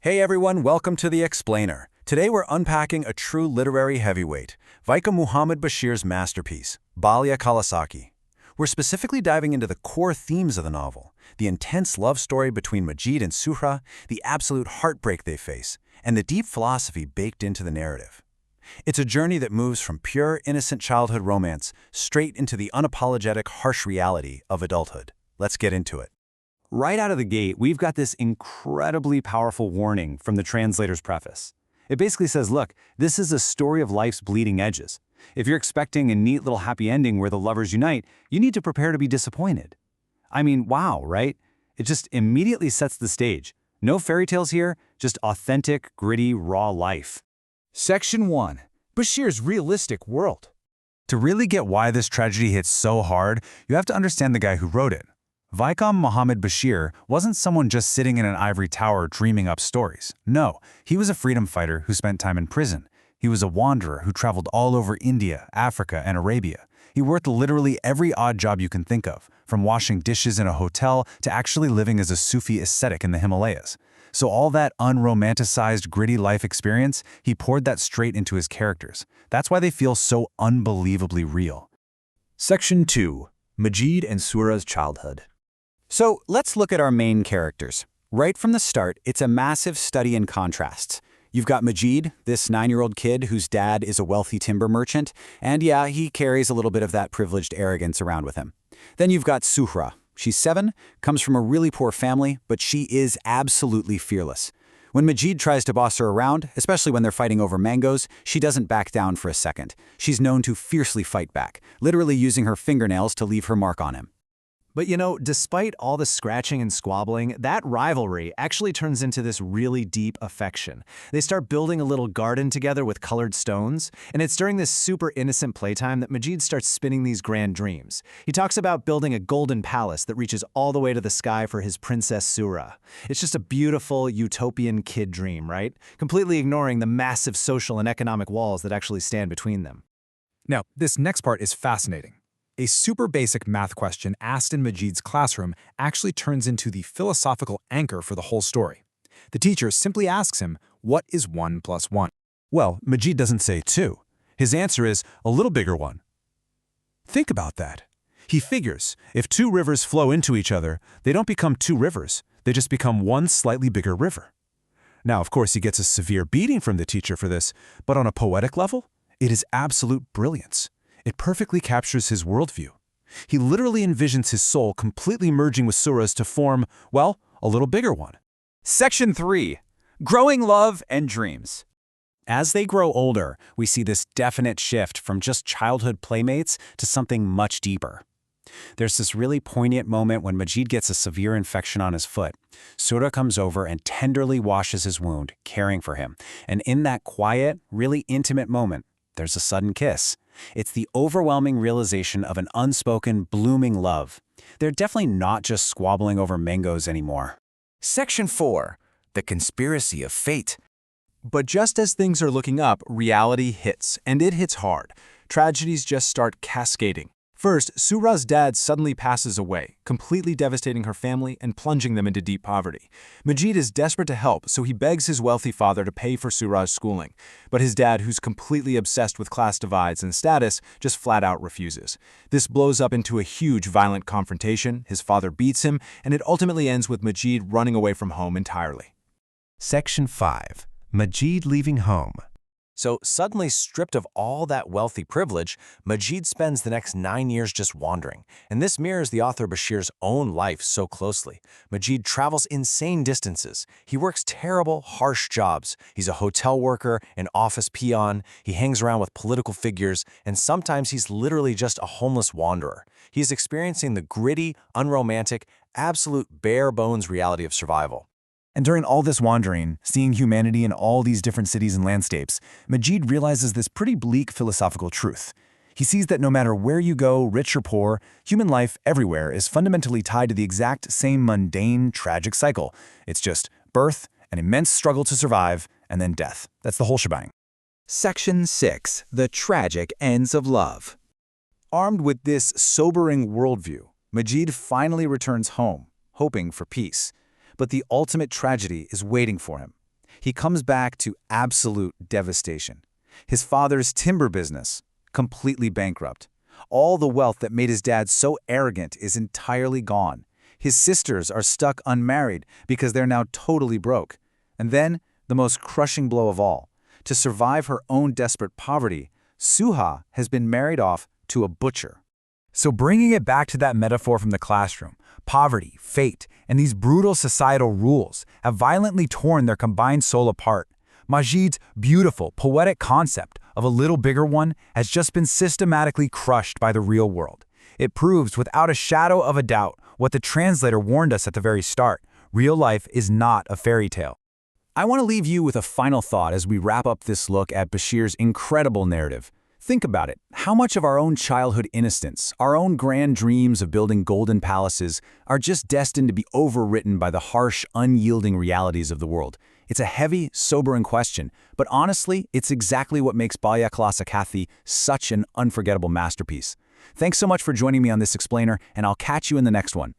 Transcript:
Hey everyone, welcome to The Explainer. Today we're unpacking a true literary heavyweight, Vaikom Muhammad Bashir's masterpiece, Balia Kawasaki. We're specifically diving into the core themes of the novel, the intense love story between Majid and Suhra, the absolute heartbreak they face, and the deep philosophy baked into the narrative. It's a journey that moves from pure, innocent childhood romance straight into the unapologetic, harsh reality of adulthood. Let's get into it. Right out of the gate, we've got this incredibly powerful warning from the translator's preface. It basically says, look, this is a story of life's bleeding edges. If you're expecting a neat little happy ending where the lovers unite, you need to prepare to be disappointed. I mean, wow, right? It just immediately sets the stage. No fairy tales here, just authentic, gritty, raw life. Section 1. Bashir's realistic world. To really get why this tragedy hits so hard, you have to understand the guy who wrote it. Vaikom Muhammad Bashir wasn't someone just sitting in an ivory tower dreaming up stories. No, he was a freedom fighter who spent time in prison. He was a wanderer who traveled all over India, Africa, and Arabia. He worked literally every odd job you can think of, from washing dishes in a hotel to actually living as a Sufi ascetic in the Himalayas. So all that unromanticized, gritty life experience, he poured that straight into his characters. That's why they feel so unbelievably real. Section 2. Majid and Suhra's childhood. So let's look at our main characters. Right from the start, it's a massive study in contrasts. You've got Majid, this 9-year-old kid whose dad is a wealthy timber merchant, and yeah, he carries a little bit of that privileged arrogance around with him. Then you've got Suhra. She's 7, comes from a really poor family, but she is absolutely fearless. When Majid tries to boss her around, especially when they're fighting over mangoes, she doesn't back down for a second. She's known to fiercely fight back, literally using her fingernails to leave her mark on him. But you know, despite all the scratching and squabbling, that rivalry actually turns into this really deep affection. They start building a little garden together with colored stones, and it's during this super innocent playtime that Majid starts spinning these grand dreams. He talks about building a golden palace that reaches all the way to the sky for his princess Suhra. It's just a beautiful, utopian kid dream, right? Completely ignoring the massive social and economic walls that actually stand between them. Now, this next part is fascinating. A super basic math question asked in Majid's classroom actually turns into the philosophical anchor for the whole story. The teacher simply asks him, what is 1 plus 1? Well, Majid doesn't say 2. His answer is a little bigger one. Think about that. He figures if 2 rivers flow into each other, they don't become 2 rivers, they just become one slightly bigger river. Now, of course, he gets a severe beating from the teacher for this, but on a poetic level, it is absolute brilliance. It perfectly captures his worldview. He literally envisions his soul completely merging with Suhra's to form, well, a little bigger one. Section 3. Growing love and dreams. As they grow older, we see this definite shift from just childhood playmates to something much deeper. There's this really poignant moment when Majid gets a severe infection on his foot. Suhra comes over and tenderly washes his wound, caring for him. And in that quiet, really intimate moment, there's a sudden kiss. It's the overwhelming realization of an unspoken, blooming love. They're definitely not just squabbling over mangoes anymore. Section 4. The conspiracy of fate. But just as things are looking up, reality hits, and it hits hard. Tragedies just start cascading. First, Suhra's dad suddenly passes away, completely devastating her family and plunging them into deep poverty. Majid is desperate to help, so he begs his wealthy father to pay for Suhra's schooling. But his dad, who's completely obsessed with class divides and status, just flat out refuses. This blows up into a huge violent confrontation, his father beats him, and it ultimately ends with Majid running away from home entirely. Section 5. Majid leaving home. So suddenly stripped of all that wealthy privilege, Majid spends the next 9 years just wandering. And this mirrors the author Bashir's own life so closely. Majid travels insane distances. He works terrible, harsh jobs. He's a hotel worker, an office peon. He hangs around with political figures, and sometimes he's literally just a homeless wanderer. He's experiencing the gritty, unromantic, absolute bare-bones reality of survival. And during all this wandering, seeing humanity in all these different cities and landscapes, Majid realizes this pretty bleak philosophical truth. He sees that no matter where you go, rich or poor, human life everywhere is fundamentally tied to the exact same mundane, tragic cycle. It's just birth, an immense struggle to survive, and then death. That's the whole shebang. Section 6. The tragic ends of love. Armed with this sobering worldview, Majid finally returns home, hoping for peace. But the ultimate tragedy is waiting for him. he comes back to absolute devastation. His father's timber business, completely bankrupt. All the wealth that made his dad so arrogant is entirely gone. His sisters are stuck unmarried because they're now totally broke. And then, the most crushing blow of all. To survive her own desperate poverty, Suha has been married off to a butcher. So bringing it back to that metaphor from the classroom, poverty, fate, and these brutal societal rules have violently torn their combined soul apart. Majid's beautiful, poetic concept of a little bigger one has just been systematically crushed by the real world. It proves without a shadow of a doubt what the translator warned us at the very start. Real life is not a fairy tale. I want to leave you with a final thought as we wrap up this look at Bashir's incredible narrative. Think about it. How much of our own childhood innocence, our own grand dreams of building golden palaces, are just destined to be overwritten by the harsh, unyielding realities of the world? It's a heavy, sobering question, but honestly, it's exactly what makes Balya Kalasakathi such an unforgettable masterpiece. Thanks so much for joining me on this explainer, and I'll catch you in the next one.